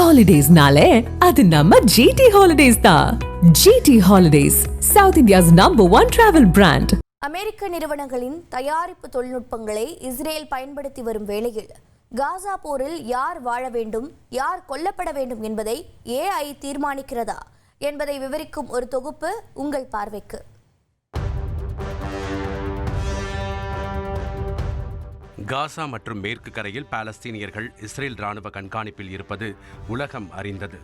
ஹாலிடேஸ்னாலே அது நம்ம ஜிடி ஹாலிடேஸ் தான். GT holidays, South India's #1 travel brand. அமெரிக்க நிறுவனங்களின் தயாரிப்பு தொழில்நுட்பங்களை இஸ்ரேல் பயன்படுத்தி வரும் வேளையில் காசா போரில் யார் வாழ வேண்டும், யார் கொல்லப்பட வேண்டும் என்பதை AI தீர்மானிக்கிறதா என்பதை விவரிக்கும் ஒரு தொகுப்பு உங்கள் பார்வைக்கு. காசா மற்றும் மேற்கு கரையில் பாலஸ்தீனியர்கள் இஸ்ரேல் ராணுவ கண்காணிப்பில் இருப்பது உலகம் அறிந்தது.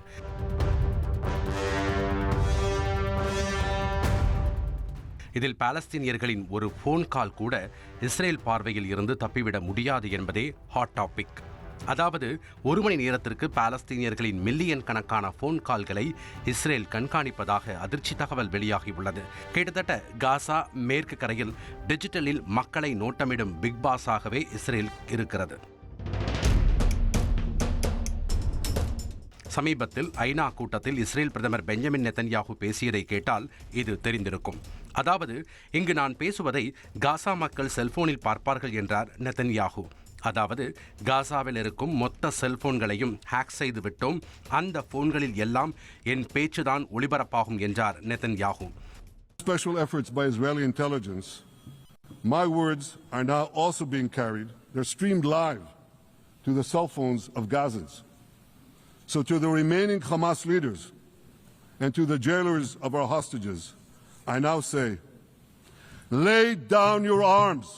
இதில் பாலஸ்தீனியர்களின் ஒரு போன் கால் கூட இஸ்ரேல் பார்வையில் இருந்து தப்பிவிட முடியாது என்பதே ஹாட் டாபிக். அதாவது ஒரு மணி நேரத்திற்கு பாலஸ்தீனியர்களின் மில்லியன் கணக்கான போன் கால்களை இஸ்ரேல் கண்காணிப்பதாக அதிர்ச்சி தகவல் வெளியாகியுள்ளது. கிட்டத்தட்ட காசா மேற்கு கரையில் டிஜிட்டலில் மக்களை நோட்டமிடும் பிக் பாஸாகவே இஸ்ரேல் இருக்கிறது. சமீபத்தில் ஐநா கூட்டத்தில் இஸ்ரேல் பிரதமர் பெஞ்சமின் நெதன்யாகு பேசியதை கேட்டால் இது தெரிந்திருக்கும். அதாவது, இங்கு நான் பேசுவதை காசா மக்கள் செல்போனில் பார்ப்பார்கள் என்றார் நெதன்யாகு. அதாவது, காசாவில் இருக்கும் மொத்த செல்போன்களையும் ஹேக் செய்து விட்டோம், அந்த போன்களில் எல்லாம் என் பேச்சுதான் ஒளிபரப்பாகும் என்றார் Netanyahu. Special efforts by Israeli intelligence, my words are now also being carried. They're streamed live to the cell phones of Gazans. So to the remaining Hamas leaders and to the jailers of our hostages, I now say, lay down your arms.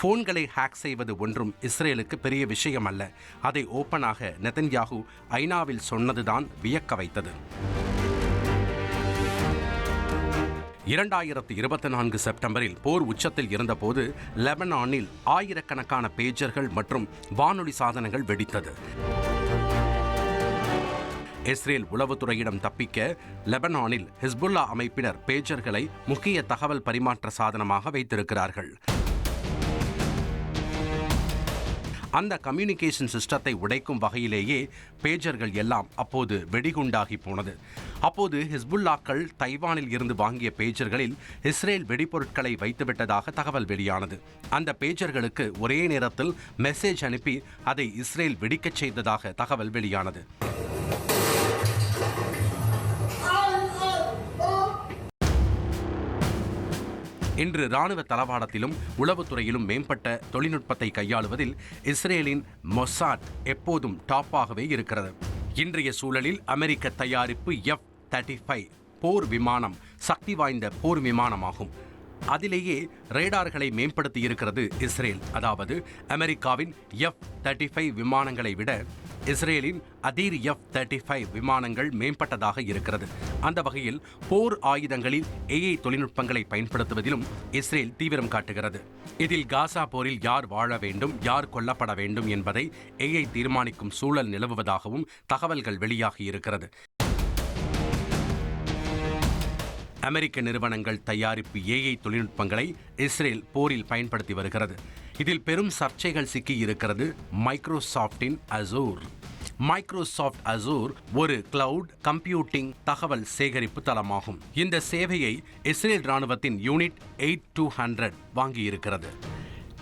போன்களை hack செய்வது ஒன்றும் இஸ்ரேலுக்கு பெரிய விஷயம் அல்ல. அதை ஓப்பனாக Netanyahu ஐநாவில் சொன்னதுதான் வியக்க வைத்தது. 2024 செப்டம்பரில் போர் உச்சத்தில் இருந்தபோது லெபனானில் ஆயிரக்கணக்கான பேஜர்கள் மற்றும் வானொலி சாதனங்கள் வெடித்தது. இஸ்ரேல் உளவுத்துறையிடம் தப்பிக்க லெபனானில் ஹிஸ்புல்லா அமைப்பினர் பேஜர்களை முக்கிய தகவல் பரிமாற்ற சாதனமாக வைத்திருக்கிறார்கள். அந்த கம்யூனிகேஷன் சிஸ்டத்தை உடைக்கும் வகையிலேயே பேஜர்கள் எல்லாம் அப்போது வெடிகுண்டாகி போனது. அப்போது ஹிஸ்புல்லாக்கள் தைவானில் இருந்து வாங்கிய பேஜர்களில் இஸ்ரேல் வெடிபொருட்களை வைத்துவிட்டதாக தகவல் வெளியானது. அந்த பேஜர்களுக்கு ஒரே நேரத்தில் மெசேஜ் அனுப்பி அதை இஸ்ரேல் வெடிக்கச் செய்ததாக தகவல் வெளியானது. இன்று ராணுவ தளவாடத்திலும் உளவுத்துறையிலும் மேம்பட்ட தொழில்நுட்பத்தை கையாளுவதில் இஸ்ரேலின் மொசாட் எப்போதும் டாப்பாகவே இருக்கிறது. இன்றைய சூழலில் அமெரிக்க தயாரிப்பு F-35 போர் விமானம் சக்தி வாய்ந்த போர் விமானமாகும். அதிலேயே ரேடார்களை மேம்படுத்தி இருக்கிறது இஸ்ரேல். அதாவது, அமெரிக்காவின் F-35 விமானங்களை விட இஸ்ரேலின் அதீர் F-35 விமானங்கள் மேம்பட்டதாக இருக்கிறது. அந்த வகையில் போர் ஆயுதங்களில் AI தொழில்நுட்பங்களை பயன்படுத்துவதிலும் இஸ்ரேல் தீவிரம் காட்டுகிறது. இதில் காசா போரில் யார் வாழ வேண்டும், யார் கொல்லப்பட வேண்டும் என்பதை AI தீர்மானிக்கும் சூழல் நிலவுவதாகவும் தகவல்கள் வெளியாகி இருக்கிறது. அமெரிக்க நிறுவனங்கள் தயாரிப்பு AI தொழில்நுட்பங்களை இஸ்ரேல் போரில் பயன்படுத்தி வருகிறது. இதில் பெரும் சர்ச்சைகள் சிக்கி இருக்கிறது மைக்ரோசாஃப்டின் அசூர். மைக்ரோசாஃப்ட் அசூர் ஒரு கிளவுட் கம்ப்யூட்டிங் தகவல் சேகரிப்பு தளமாகும். இந்த சேவையை இஸ்ரேல் ராணுவத்தின் யூனிட் 8200 வாங்கியிருக்கிறது.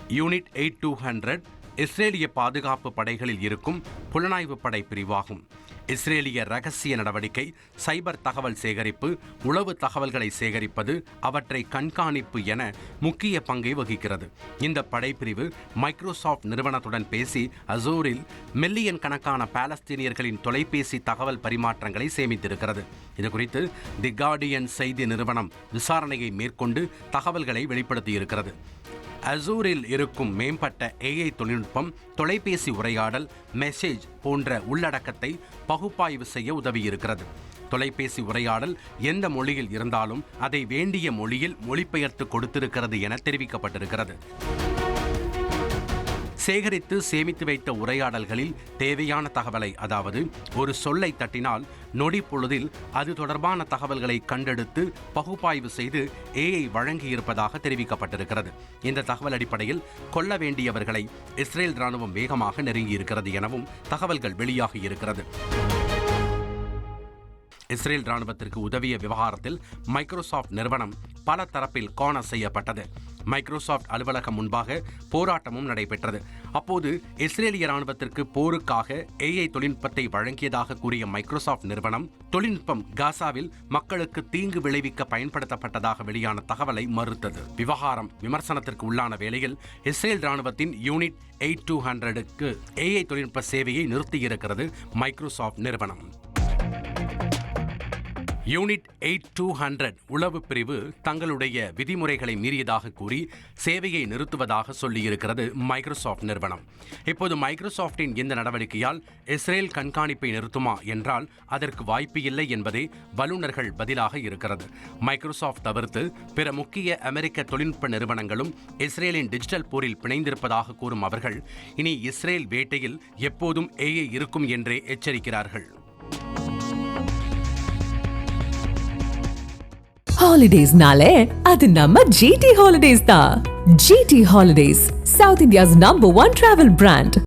யூனிட் 8200 இஸ்ரேலிய பாதுகாப்பு படைகளில் இருக்கும் புலனாய்வு படை பிரிவாகும். இஸ்ரேலிய ரகசிய நடவடிக்கை, சைபர் தகவல் சேகரிப்பு, உளவு தகவல்களை சேகரிப்பது, அவற்றை கண்காணிப்பு என முக்கிய பங்கை வகிக்கிறது. இந்த படைப்பிரிவு மைக்ரோசாஃப்ட் நிறுவனத்துடன் பேசி அசூரில் மில்லியன் கணக்கான பாலஸ்தீனியர்களின் தொலைபேசி தகவல் பரிமாற்றங்களை சேமித்திருக்கிறது. இதுகுறித்து தி கார்டியன் செய்தி நிறுவனம் விசாரணையை மேற்கொண்டு தகவல்களை வெளிப்படுத்தியிருக்கிறது. அசூரில் இருக்கும் மேம்பட்ட AI தொழில்நுட்பம் தொலைபேசி உரையாடல், மெசேஜ் போன்ற உள்ளடக்கத்தை பகுப்பாய்வு செய்ய உதவியிருக்கிறது. தொலைபேசி உரையாடல் எந்த மொழியில் இருந்தாலும் அதை வேண்டிய மொழியில் மொழிபெயர்த்து கொடுத்திருக்கிறது என தெரிவிக்கப்பட்டிருக்கிறது. சேகரித்து சேமித்து வைத்த உரையாடல்களில் தேவையான தகவலை, அதாவது ஒரு சொல்லை தட்டினால் நொடி பொழுதில் அது தொடர்பான தகவல்களை கண்டெடுத்து பகுப்பாய்வு செய்து AI வழங்கியிருப்பதாக தெரிவிக்கப்பட்டிருக்கிறது. இந்த தகவல் அடிப்படையில் கொல்ல வேண்டியவர்களை இஸ்ரேல் ராணுவம் வேகமாக நெருங்கியிருக்கிறது எனவும் தகவல்கள் வெளியாகியிருக்கிறது. இஸ்ரேல் ராணுவத்திற்கு உதவிய விவகாரத்தில் மைக்ரோசாஃப்ட் நிறுவனம் பல தரப்பில் காண செய்யப்பட்டது. மைக்ரோசாஃப்ட் அலுவலகம் முன்பாக போராட்டமும் நடைபெற்றது. அப்போது இஸ்ரேலிய ராணுவத்திற்கு போருக்காக AI தொழில்நுட்பத்தை வழங்கியதாக கூறிய மைக்ரோசாஃப்ட் நிறுவனம் தொழில்நுட்பம் காசாவில் மக்களுக்கு தீங்கு விளைவிக்க பயன்படுத்தப்பட்டதாக வெளியான தகவலை மறுத்தது. விவகாரம் விமர்சனத்திற்கு உள்ளான வேளையில் இஸ்ரேல் ராணுவத்தின் யூனிட் 8200க்கு AI தொழில்நுட்ப சேவையை நிறுத்தியிருக்கிறது மைக்ரோசாஃப்ட் நிறுவனம். யூனிட் 8200 உளவு பிரிவு தங்களுடைய விதிமுறைகளை மீறியதாக கூறி சேவையை நிறுத்துவதாக சொல்லியிருக்கிறது மைக்ரோசாஃப்ட் நிறுவனம். இப்போது மைக்ரோசாஃப்டின் இந்த நடவடிக்கையால் இஸ்ரேல் கண்காணிப்பை நிறுத்துமா என்றால் அதற்கு வாய்ப்பு இல்லை என்பதே வல்லுநர்கள் பதிலாக இருக்கிறது. மைக்ரோசாஃப்ட் தவிர்த்து பிற முக்கிய அமெரிக்க தொழில்நுட்ப நிறுவனங்களும் இஸ்ரேலின் டிஜிட்டல் போரில் பிணைந்திருப்பதாக கூறும் அவர்கள் இனி இஸ்ரேல் வேட்டையில் எப்போதும் AI இருக்கும் என்றே எச்சரிக்கிறார்கள். ஹாலிடேஸ்னாலே அது நம்ம GT Holidays தான். GT Holidays, South India's #1 travel brand.